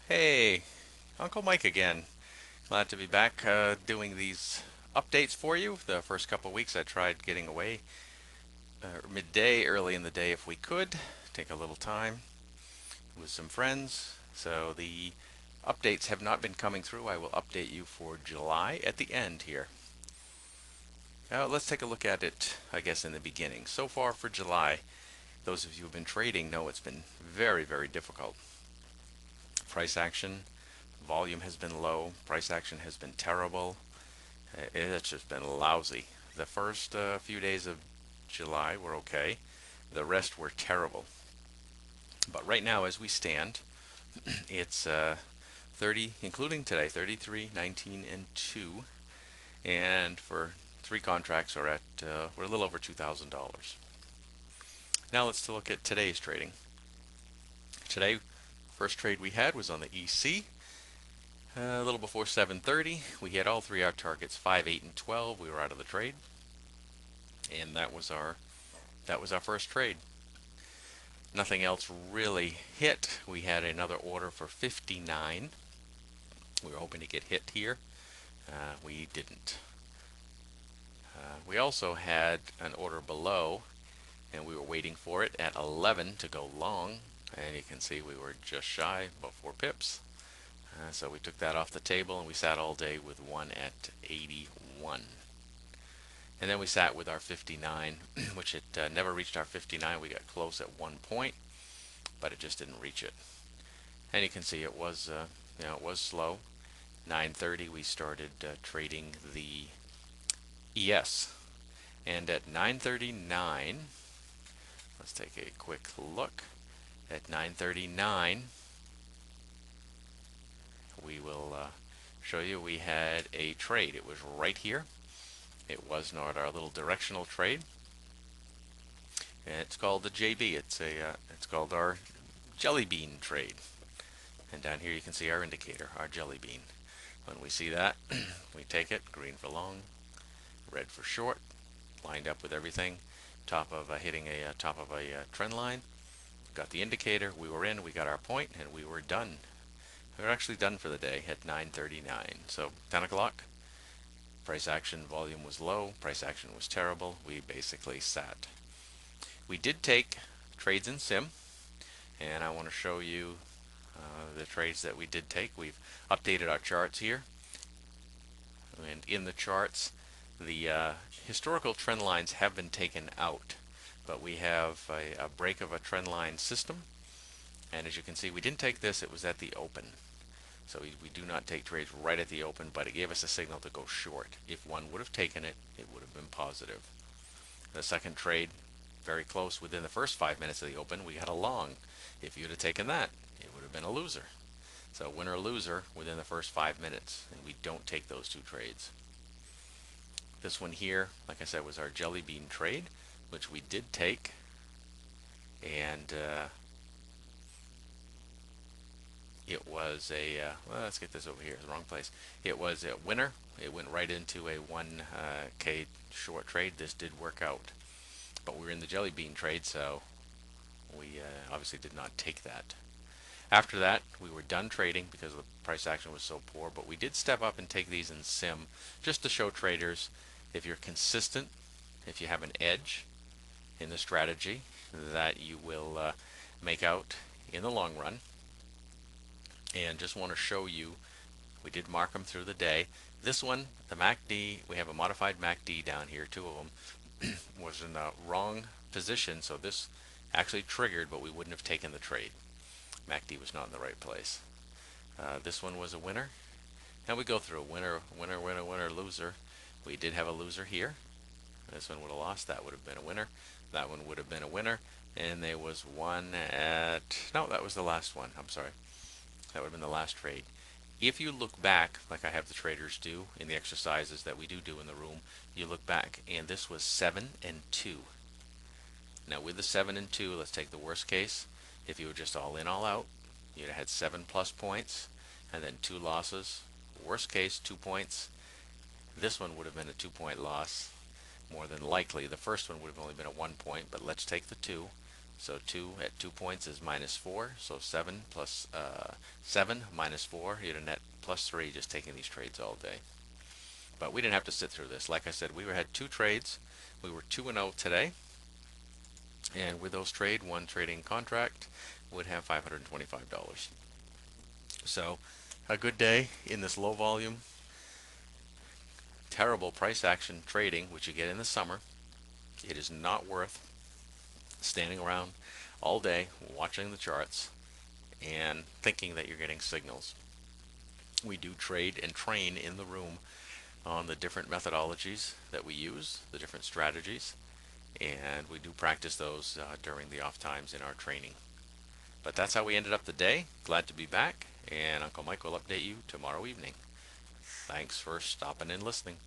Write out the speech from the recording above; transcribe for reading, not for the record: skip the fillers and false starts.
Hey, Uncle Mike again. Glad to be back doing these updates for you. The first couple of weeks I tried getting away midday, early in the day if we could, take a little time with some friends. So the updates have not been coming through. I will update you for July at the end here. Now let's take a look at it, I guess, in the beginning. So far for July, those of you who have been trading know it's been very, very difficult. Price action, volume has been low, price action has been terrible. It's just been lousy. The first few days of July were okay. The rest were terrible. But right now, as we stand, it's 30, including today, 33, 19, and 2. And for three contracts are at, we're a little over $2,000. Now let's look at today's trading. Today, first trade we had was on the EC. A little before 7:30, we hit all three our targets, 5, 8, and 12. We were out of the trade, and that was our first trade. Nothing else really hit. We had another order for 59. We were hoping to get hit here. We didn't. We also had an order below, and we were waiting for it at 11 to go long. And you can see we were just shy, about 4 pips. So we took that off the table, and we sat all day with one at 81. And then we sat with our 59, which it never reached our 59. We got close at one point, but it just didn't reach it. And you can see it was, it was slow. 9:30 we started trading the ES, and at 9:39, let's take a quick look. At 9:39, we will show you we had a trade. It was right here. It was not our little directional trade. And it's called the JB. It's called our jelly bean trade. And down here you can see our indicator, our jelly bean. When we see that, we take it, green for long, red for short, lined up with everything, top of hitting a top of a trend line. Got the indicator, we were in, we got our point, and we were done. We were actually done for the day at 9:39. So 10 o'clock, price action volume was low, price action was terrible. We basically sat. We did take trades in sim, and I want to show you the trades that we did take. We've updated our charts here, and in the charts the historical trend lines have been taken out, but we have a break of a trend line system, and as you can see we didn't take this, it was at the open. So we do not take trades right at the open, but it gave us a signal to go short. If one would have taken it, it would have been positive. The second trade, very close within the first 5 minutes of the open, we got a long. If you'd have taken that, it would have been a loser. So winner loser within the first 5 minutes, and we don't take those two trades. This one here, like I said, was our jelly bean trade, which we did take, and it was a well, let's get this over here, the wrong place. It was a winner. It went right into a 1K short trade. This did work out, but we were in the jelly bean trade, so we obviously did not take that. After that, we were done trading because the price action was so poor, but we did step up and take these in sim just to show traders if you're consistent, if you have an edge in the strategy, that you will make out in the long run. And just want to show you, we did mark them through the day. This one, the MACD, we have a modified MACD down here, two of them, was in the wrong position, so this actually triggered, but we wouldn't have taken the trade. MACD was not in the right place. This one was a winner. Now we go through winner, winner, winner, winner, loser. We did have a loser here. This one would have lost. That would have been a winner. That one would have been a winner. And there was one at, no, that was the last one. I'm sorry. That would have been the last trade. If you look back, like I have the traders do in the exercises that we do in the room, you look back, and this was 7 and 2. Now with the 7 and 2, let's take the worst case. If you were just all in, all out, you'd have had 7 plus points, and then 2 losses. Worst case, 2 points. This one would have been a 2-point loss. More than likely, the first one would have only been a 1 point, but let's take the 2. So 2 at 2 points is -4. So 7 plus 7 minus 4, you had a net +3 just taking these trades all day. But we didn't have to sit through this. Like I said, we had 2 trades. We were 2-0 today. And with those trade, one trading contract would have $525. So a good day in this low volume, terrible price action trading, which you get in the summer. It is not worth standing around all day watching the charts and thinking that you're getting signals. We do trade and train in the room on the different methodologies that we use, the different strategies, and we do practice those during the off times in our training. But that's how we ended up the day. Glad to be back, and Uncle Mike will update you tomorrow evening. Thanks for stopping and listening.